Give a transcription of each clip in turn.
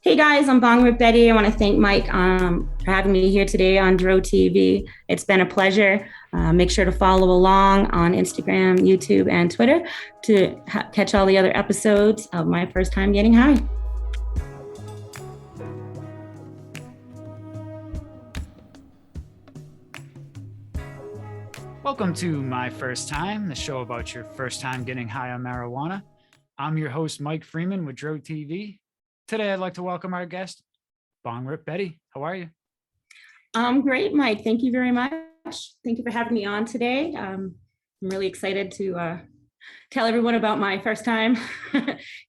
Hey guys, I'm Bong Rip Betty. I want to thank Mike for having me here today on Dro TV. It's been a pleasure. Make sure to follow along on Instagram, YouTube, and Twitter to catch all the other episodes of my first time getting high. Welcome to My First Time, the show about your first time getting high on marijuana. I'm your host, Mike Freeman with Dro TV. Today, I'd like to welcome our guest, Bong Rip Betty. How are you? I'm great, Mike. Thank you very much. Thank you for having me on today. I'm really excited to tell everyone about my first time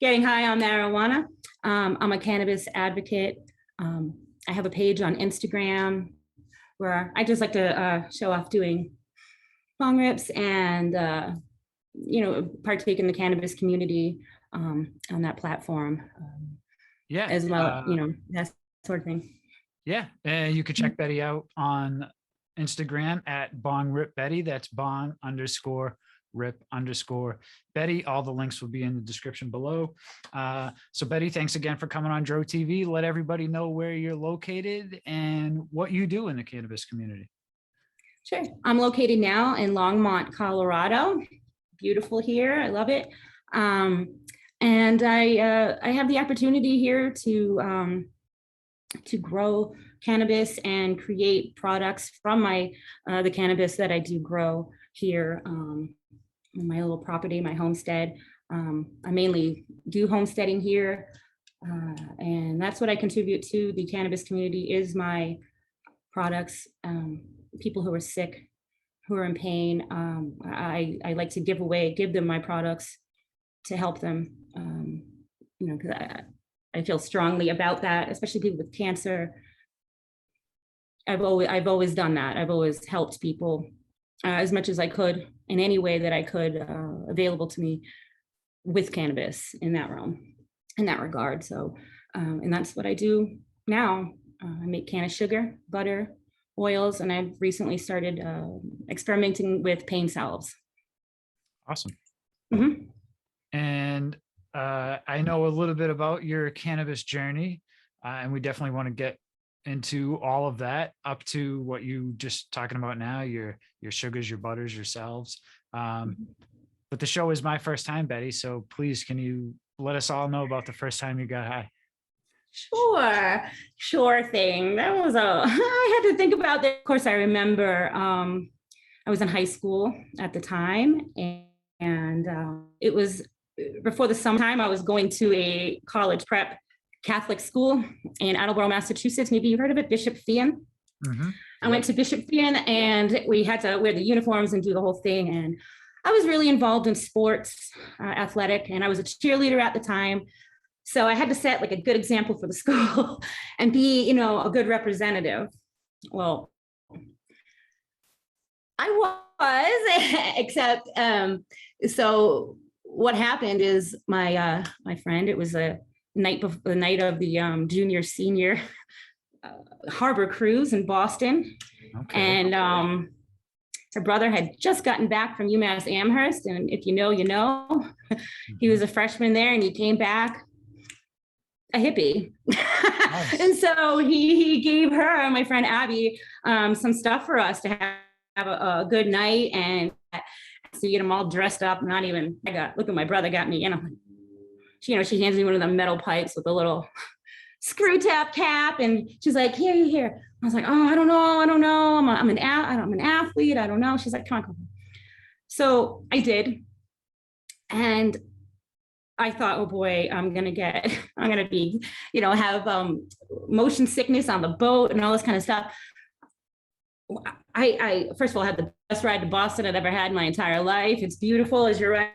getting high on marijuana. I'm a cannabis advocate. I have a page on Instagram where I just like to show off doing bong rips and partake in the cannabis community on that platform. As well, that sort of thing. Yeah, you could check Betty out on Instagram at Bong Rip Betty. That's Bong_Rip_Betty. All the links will be in the description below. So Betty, thanks again for coming on Dro TV. Let everybody know where you're located and what you do in the cannabis community. Sure. I'm located now in Longmont, Colorado. Beautiful here. I love it. And I have the opportunity here to grow cannabis and create products from the cannabis that I do grow here on my little property, my homestead. I mainly do homesteading here, and that's what I contribute to the cannabis community is my products. People who are sick, who are in pain. I like to give them my products to help them, because I feel strongly about that, especially people with cancer. I've always done that. I've always helped people as much as I could in any way that I could available to me with cannabis in that realm, in that regard. So, and that's what I do now. I make cannabis sugar, butter, oils, and I've recently started experimenting with pain salves. Awesome. Mm-hmm. And I know a little bit about your cannabis journey, and we definitely want to get into all of that up to what you just talking about now, your sugars, your butters, your salves. But the show is my first time, Betty. So please, can you let us all know about the first time you got high? Sure thing. I had to think about that. Of course, I remember I was in high school at the time, and it was before the summertime. I was going to a college prep Catholic school in Attleboro, Massachusetts. Maybe you've heard of it, Bishop Fian. Mm-hmm. I went to Bishop Fian, and we had to wear the uniforms and do the whole thing. And I was really involved in sports, athletic, and I was a cheerleader at the time. So I had to set like a good example for the school and be, a good representative. Well, I was, except so what happened is my friend, it was the night of the junior senior harbor cruise in Boston. Okay. And her brother had just gotten back from UMass Amherst, and if you know, you know. He was a freshman there, and he came back a hippie. Nice. And so he gave her, my friend Abby, some stuff for us to have a good night, and so you get them all dressed up. Look what my brother got me, she hands me one of the metal pipes with a little screw tap cap, and she's like, here. I was like, oh, I don't know. I'm an athlete. I don't know. She's like, come on. So I did, and I thought, oh boy, I'm gonna be, have motion sickness on the boat and all this kind of stuff. I first of all had the best ride to Boston I've ever had in my entire life. It's beautiful as you're in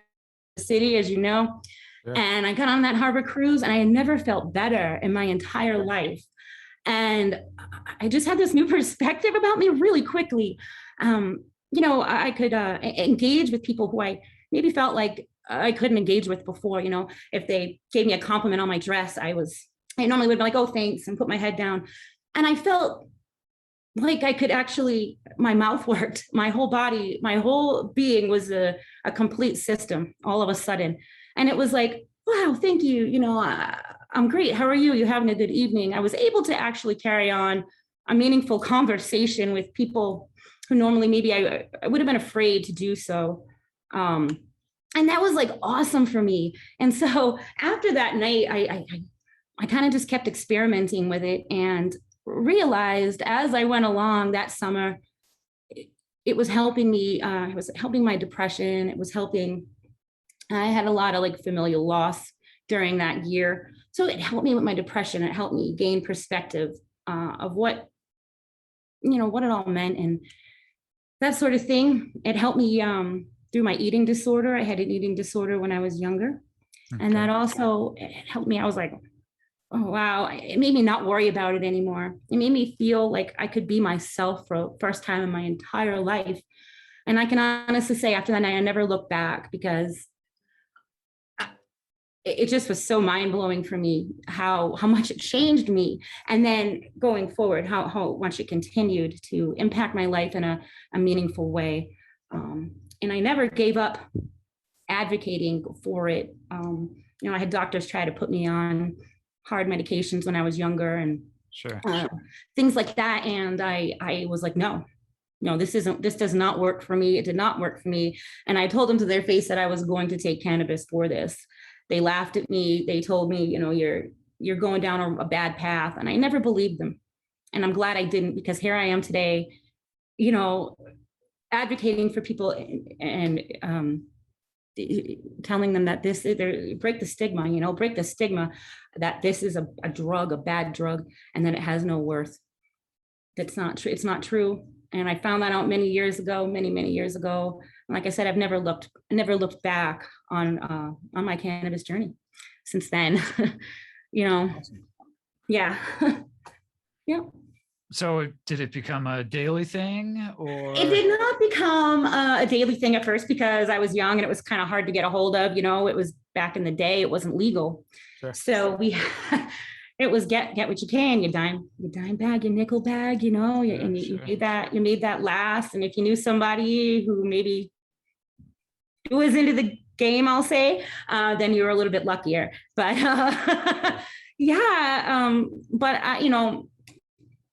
the city, as you know. Yeah. And I got on that harbor cruise, and I had never felt better in my entire life. And I just had this new perspective about me really quickly. I could engage with people who I maybe felt like I couldn't engage with before. If they gave me a compliment on my dress, I normally would be like, oh, thanks, and put my head down. And I felt like I could actually, my mouth worked, my whole body, my whole being was a complete system all of a sudden. And it was like, wow, thank you. I'm great. How are you? You having a good evening? I was able to actually carry on a meaningful conversation with people who normally maybe I would have been afraid to do so. Um, and that was like awesome for me. And so after that night, I kind of just kept experimenting with it and realized as I went along that summer, it was helping me. It was helping my depression. It was helping. I had a lot of like familial loss during that year. So it helped me with my depression. It helped me gain perspective of what, what it all meant and that sort of thing. It helped me through my eating disorder. I had an eating disorder when I was younger. Okay. And that also helped me. I was like, oh, wow. It made me not worry about it anymore. It made me feel like I could be myself for the first time in my entire life. And I can honestly say after that night, I never looked back because it just was so mind-blowing for me how much it changed me. And then going forward, how much it continued to impact my life in a meaningful way. And I never gave up advocating for it. I had doctors try to put me on hard medications when I was younger and Sure. Things like that. And I was like, no, this does not work for me. It did not work for me. And I told them to their face that I was going to take cannabis for this. They laughed at me. They told me, you're going down a bad path. And I never believed them. And I'm glad I didn't, because here I am today, advocating for people and telling them that break the stigma that this is a drug, a bad drug, and that it has no worth. That's not true. It's not true. And I found that out many years ago. And like I said, I've never looked back on my cannabis journey since then. Awesome. Yeah. Yeah. So did it become a daily thing or? It did not become a daily thing at first because I was young and it was kind of hard to get a hold of. It was back in the day, it wasn't legal. Sure. So it was get what you can, your dime bag, your nickel bag, you made that last. And if you knew somebody who maybe was into the game, I'll say, then you were a little bit luckier. But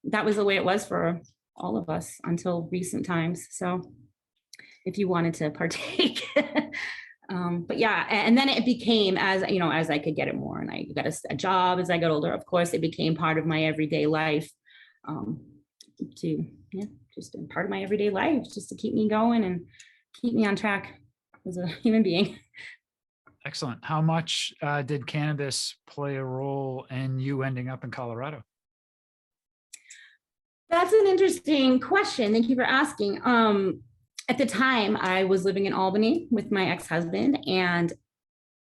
that was the way it was for all of us until recent times. So if you wanted to partake, but yeah, and then it became as I could get it more and I got a job as I got older, of course, it became part of my everyday life just a part of my everyday life, just to keep me going and keep me on track as a human being. Excellent. How much did cannabis play a role in you ending up in Colorado? That's an interesting question. Thank you for asking. At the time, I was living in Albany with my ex-husband, and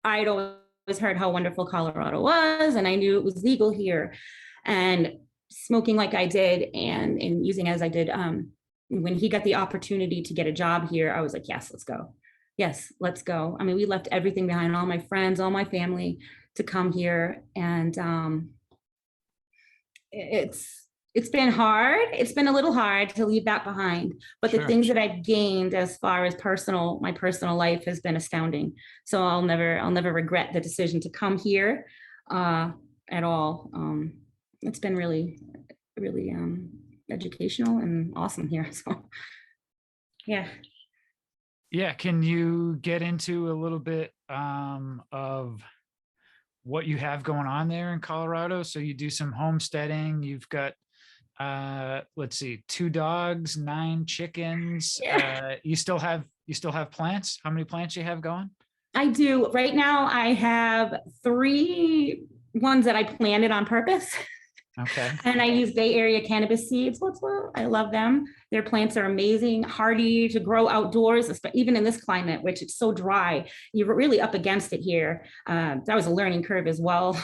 I'd always heard how wonderful Colorado was, and I knew it was legal here. And smoking like I did and using as I did, when he got the opportunity to get a job here, I was like, yes, let's go. Yes, let's go. I mean, we left everything behind, all my friends, all my family to come here. And it's been hard. It's been a little hard to leave that behind, but the things that I've gained as far as my personal life has been astounding. So I'll never regret the decision to come here at all. It's been really, really educational and awesome here. So yeah. Yeah. Can you get into a little bit of what you have going on there in Colorado? So you do some homesteading. You've got let's see, 2 dogs, 9 chickens. Yeah. You still have plants? How many plants you have going? I do. Right now I have 3 ones that I planted on purpose. Okay. And I use Bay Area cannabis seeds. I love them. Their plants are amazing, hardy to grow outdoors, even in this climate, which it's so dry. You're really up against it here. That was a learning curve as well.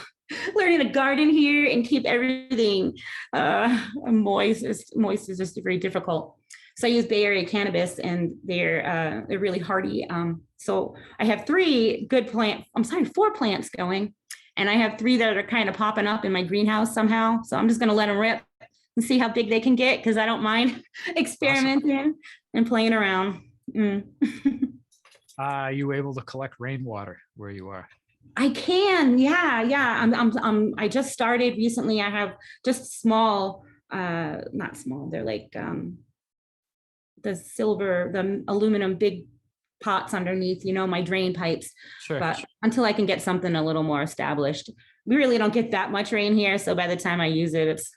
Learning to garden here and keep everything moist is just very difficult. So I use Bay Area cannabis, and they're really hardy. So I have 4 plants going, and I have 3 that are kind of popping up in my greenhouse somehow. So I'm just going to let them rip and see how big they can get, because I don't mind experimenting and playing around. Are you able to collect rainwater where you are? I can, yeah. I just started recently. I have just small, not small. They're like the silver, the aluminum big pots underneath, my drain pipes. Sure. But until I can get something a little more established, we really don't get that much rain here. So by the time I use it, it's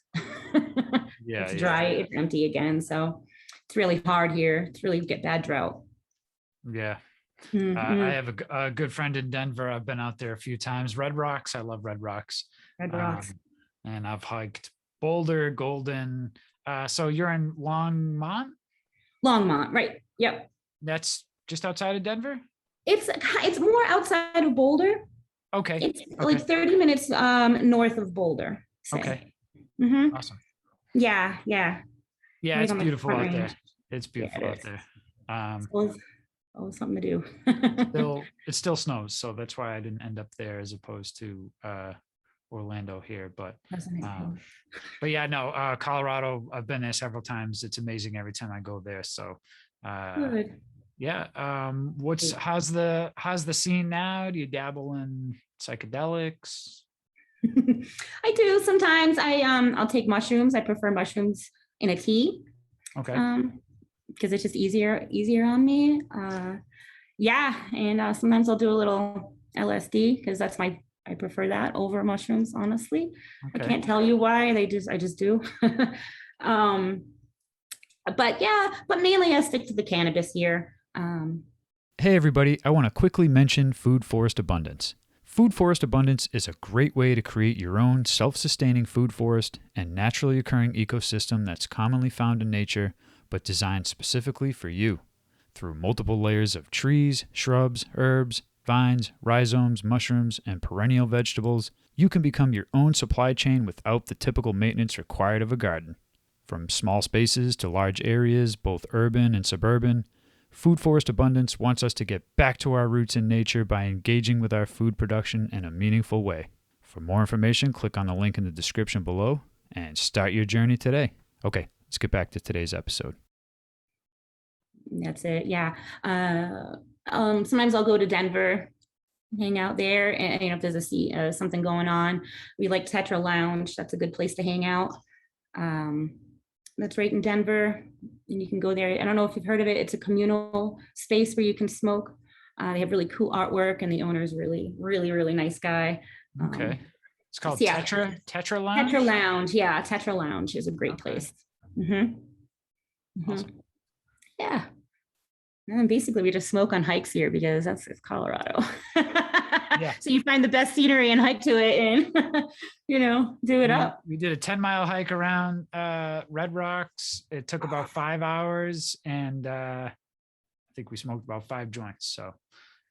Yeah, it's yeah, dry, it's empty again. So it's really hard here. It's really get bad drought. yeah. I Mhm. have a good friend in Denver. I've been out there a few times. Red Rocks. I love Red Rocks. Red rocks. Um, and I've hiked Boulder, Golden. So you're in Longmont? Longmont, right? Yep. That's just outside of Denver? It's more outside of Boulder. Okay. It's like Okay. 30 minutes north of Boulder, Okay. say. Hmm. Awesome. Yeah. Yeah, Right it's on the beautiful front out there. range. It's Yeah, beautiful it out is. there. It's Um, always something to do. it still snows, so that's why I didn't end up there as opposed to Orlando here. Doesn't it? Um, but yeah, no, Colorado, I've been there several times. It's amazing every time I go there. So uh Good. yeah. How's the scene now? Do you dabble in psychedelics? I do sometimes. I'll take mushrooms. I prefer mushrooms in a tea. Okay. Because it's just easier on me. Yeah, and sometimes I'll do a little LSD because I prefer that over mushrooms, honestly. I Okay. can't tell you why. I just do. um, but yeah, but mainly I stick to the cannabis here. Hey everybody, I want to quickly mention Food Forest Abundance. Food Forest Abundance is a great way to create your own self-sustaining food forest and naturally occurring ecosystem that's commonly found in nature, but designed specifically for you. Through multiple layers of trees, shrubs, herbs, vines, rhizomes, mushrooms, and perennial vegetables, you can become your own supply chain without the typical maintenance required of a garden. From small spaces to large areas, both urban and suburban, Food Forest Abundance wants us to get back to our roots in nature by engaging with our food production in a meaningful way. For more information, click on the link in the description below and start your journey today. Okay, let's get back to today's episode. That's it. Yeah. Sometimes I'll go to Denver, hang out there, and if there's something going on, we like Tetra Lounge. That's a good place to hang out. Um, that's right in Denver, and you can go there. I don't know if you've heard of it. It's a communal space where you can smoke. They have really cool artwork, and the owner is really nice guy. Okay. It's called Yeah, Tetra Lounge. Tetra Lounge. Yeah, Tetra Lounge is a great place. Awesome. Yeah. And basically, we just smoke on hikes here because it's Colorado. Yeah. So you find the best scenery and hike to it, and do it up. We did a 10-mile hike around Red Rocks. It took about 5 hours, and I think we smoked about 5 joints. So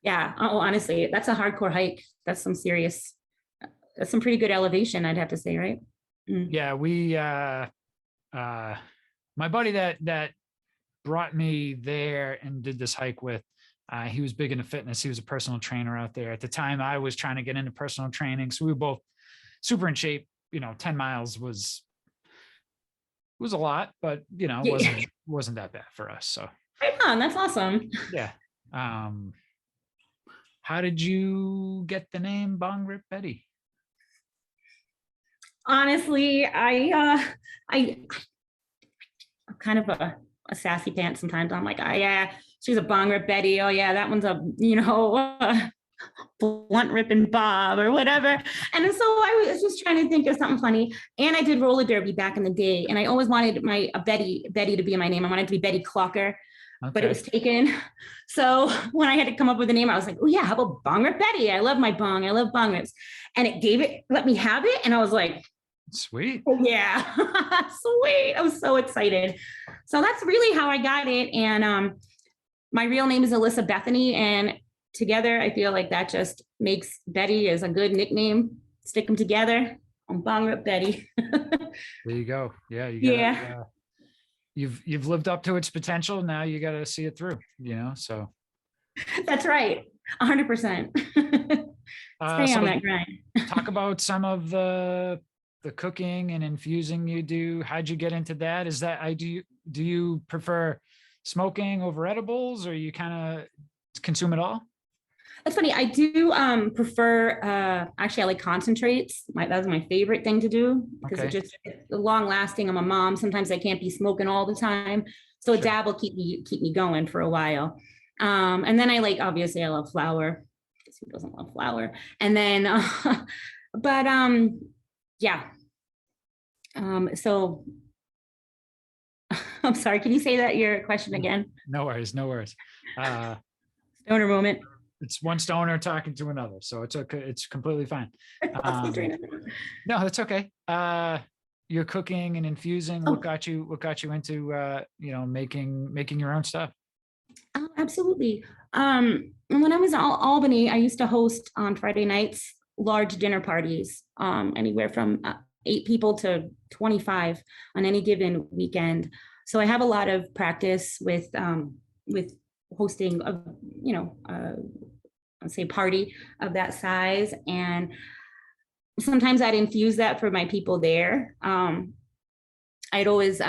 yeah. Oh, honestly, that's a hardcore hike. That's some pretty good elevation, I'd have to say, right? Yeah, we my buddy that brought me there and did this hike with, he was big into fitness. He was a personal trainer out there. At the time, I was trying to get into personal training. So we were both super in shape. 10 miles was a lot, but wasn't that bad for us. So right on, that's awesome. yeah. How did you get the name Bong Rip Betty? Honestly, I'm kind of a sassy pants sometimes. I'm like, oh yeah, she's a Bong Rip Betty. Oh yeah, that one's a blunt ripping Bob or whatever. And so I was just trying to think of something funny. And I did roller derby back in the day, and I always wanted my Betty to be my name. I wanted it to be Betty Clocker. Okay. But it was taken. So when I had to come up with a name, I was like, oh yeah, how about Bong Rip Betty? I love my bong. I love bong rips. And let me have it. And I was like, sweet. Oh yeah, sweet. I was so excited. So that's really how I got it. And my real name is Alyssa Bethany. And together, I feel like that just makes Betty as a good nickname. Stick them together. I'm Bong Rip Betty. There you go. Yeah. Yeah. You've lived up to its potential. Now you got to see it through, so. That's right. 100%. Stay on that grind. Talk about some of the cooking and infusing you do. How'd you get into that? Do you prefer smoking over edibles, or you kind of consume it all? That's funny. I do prefer actually I like concentrates. That's my favorite thing to do because Okay. it's long lasting. I'm a mom. Sometimes I can't be smoking all the time. So a Sure. dab will keep me going for a while. And then I like obviously I love flour. Because who doesn't love flour? And then but yeah. So I'm sorry, can you say that your question again? No worries, no worries. Stoner moment. It's one stoner talking to another, so it's okay. It's completely fine. Lost my train of thought. No, that's okay. You're cooking and infusing. Oh. What got you into making your own stuff? Oh, absolutely. When I was in Albany, I used to host on Friday nights large dinner parties, anywhere from 8 people to 25 on any given weekend. So I have a lot of practice with hosting a, let's say party of that size. And sometimes I'd infuse that for my people there. I'd always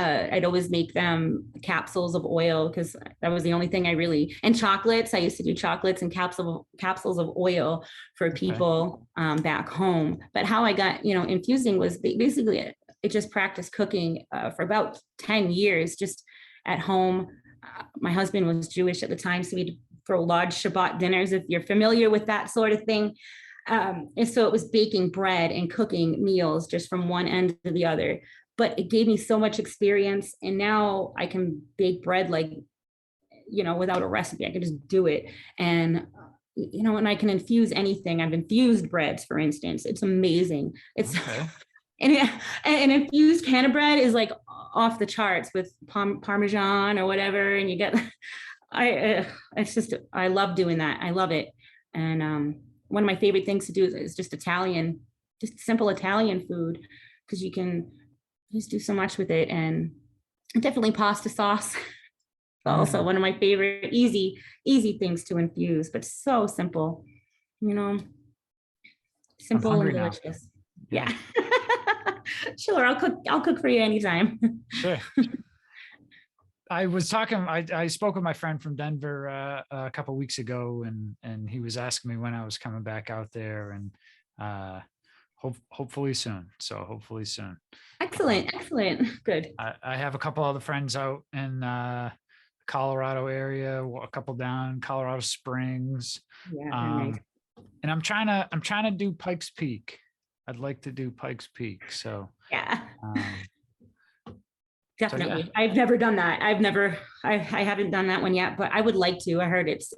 make them capsules of oil because that was the only thing I really, and chocolates. I used to do chocolates and capsules of oil for people back home. But how I got, infusing was basically it just practiced cooking for about 10 years, just at home. My husband was Jewish at the time, so we'd throw large Shabbat dinners, if you're familiar with that sort of thing. And so it was baking bread and cooking meals just from one end to the other. But it gave me so much experience. And now I can bake bread without a recipe. I can just do it. And, and I can infuse anything. I've infused breads, for instance. It's amazing. It's okay. and infused canna bread is like off the charts with Parmesan or whatever. And you get, I love doing that. I love it. And one of my favorite things to do is just simple Italian food, because you can just do so much with it. And definitely pasta sauce. Also one of my favorite easy things to infuse, but so simple, simple and delicious. Yeah. Sure, I'll cook for you anytime. Sure. I spoke with my friend from Denver a couple of weeks ago, and he was asking me when I was coming back out there, and hopefully soon. So hopefully soon. Excellent. Good. I have a couple other friends out in Colorado area, a couple down Colorado Springs. Yeah, nice. And I'm trying to do Pikes Peak. I'd like to do Pikes Peak. So yeah. So Definitely. yeah. I've never done that. I haven't done that one yet, but I would like to. I heard it's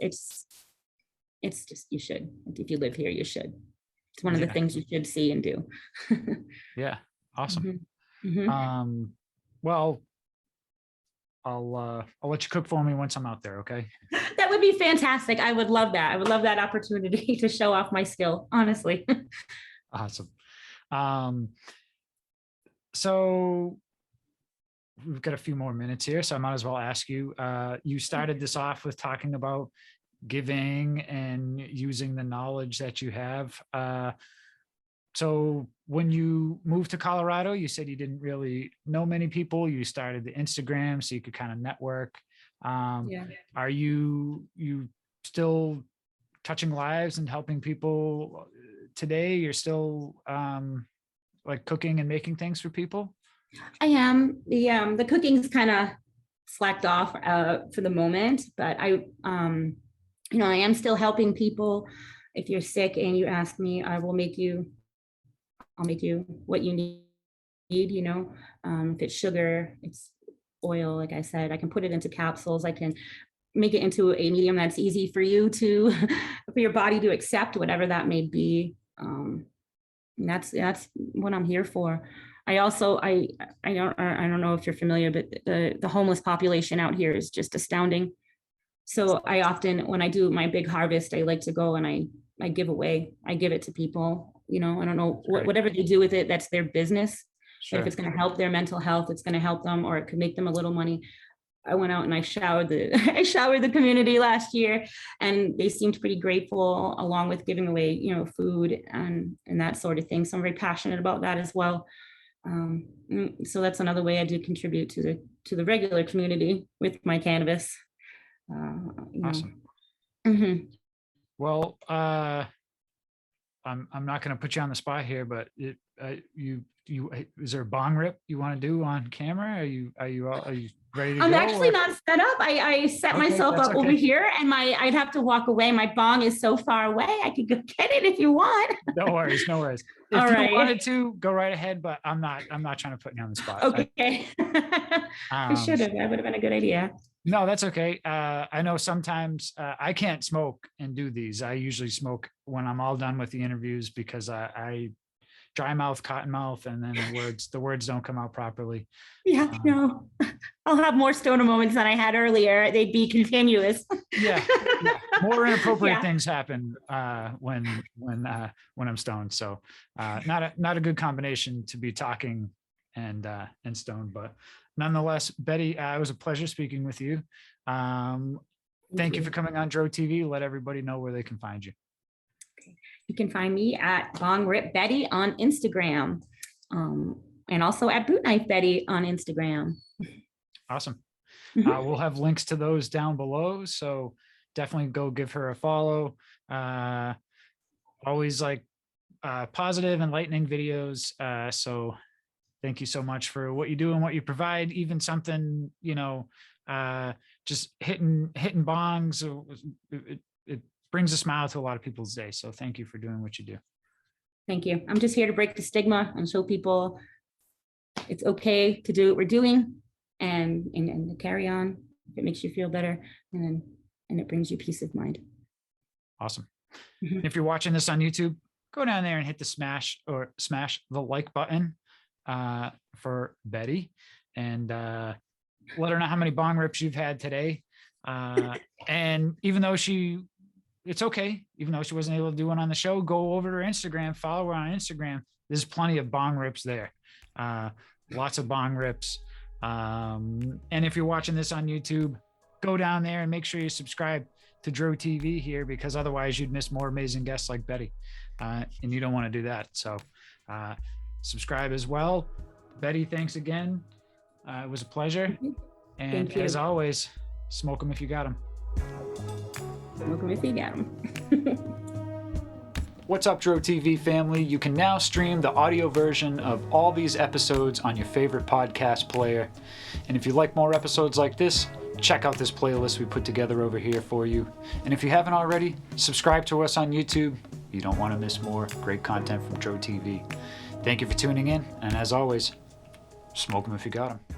just, you should. If you live here, you should. It's one of the things you should see and do. Yeah. Awesome. Mm-hmm. Well, I'll let you cook for me once I'm out there. Okay. That would be fantastic. I would love that. I would love that opportunity to show off my skill, honestly. Awesome. So we've got a few more minutes here, so I might as well ask you, you started this off with talking about giving and using the knowledge that you have. So when you moved to Colorado, you said you didn't really know many people. You started the Instagram so you could kind of network. Are you still touching lives and helping people today? You're still like cooking and making things for people? I am. The cooking's kind of slacked off for the moment, but I am still helping people. If you're sick and you ask me, I'll make you what you need. If it's sugar, it's oil, like I said, I can put it into capsules. I can make it into a medium that's easy for you for your body to accept, whatever that may be. And that's what I'm here for. I also, I don't know if you're familiar, but the homeless population out here is just astounding. So I often, when I do my big harvest, I like to go and I give it to people. I don't know whatever they do with it, that's their business. Sure. But if it's going to help their mental health, it's going to help them, or it could make them a little money. I went out and I showered the community last year, and they seemed pretty grateful, along with giving away, food and that sort of thing. So I'm very passionate about that as well. So that's another way I do contribute to the regular community with my cannabis. Awesome. Mm-hmm. Well, I'm not going to put you on the spot here, but is there a bong rip you want to do on camera? Are you ready to I'm go? actually not set up. I set Okay, myself that's up over okay. here, and I'd have to walk away. My bong is so far away. I could go get it if you want. No worries, no worries. If All you right. wanted to, go right ahead, but I'm not trying to put you on the spot. Okay. I should have. That would have been a good idea. No, that's okay. I know sometimes I can't smoke and do these. I usually smoke when I'm all done with the interviews because I dry mouth, cotton mouth, and then the words don't come out properly. Yeah, no. I'll have more stoner moments than I had earlier. They'd be continuous. Yeah. More inappropriate Yeah. things happen when I'm stoned. So not a good combination to be talking and stoned, but nonetheless, Betty, it was a pleasure speaking with you. Thank you for coming on Dro TV. Let everybody know where they can find you. You can find me at Bong Rip Betty on Instagram, and also at Boot Knife Betty on Instagram. Awesome. Mhm. We'll have links to those down below, so definitely go give her a follow. Always like positive, enlightening videos. So thank you so much for what you do and what you provide. Even something, just hitting bongs. It brings a smile to a lot of people's day. So thank you for doing what you do. Thank you. I'm just here to break the stigma and show people it's okay to do what we're doing and to carry on if it makes you feel better and it brings you peace of mind. Awesome. Mhm. If you're watching this on YouTube, go down there and hit the smash the like button for Betty and let her know how many bong rips you've had today. And even though it's okay, even though she wasn't able to do one on the show, go over to her Instagram, follow her on Instagram. There's plenty of bong rips there. Lots of bong rips. And if you're watching this on YouTube, go down there and make sure you subscribe to Dro TV here, because otherwise you'd miss more amazing guests like Betty. And you don't want to do that. So subscribe as well. Betty, thanks again. It was a pleasure. And Thank you. as always, smoke them if you got them. Smoke 'em if you got 'em. What's up, Dro TV family? You can now stream the audio version of all these episodes on your favorite podcast player. And if you like more episodes like this, check out this playlist we put together over here for you. And if you haven't already, subscribe to us on YouTube. You don't want to miss more great content from Dro TV. Thank you for tuning in, and as always, smoke them if you got them.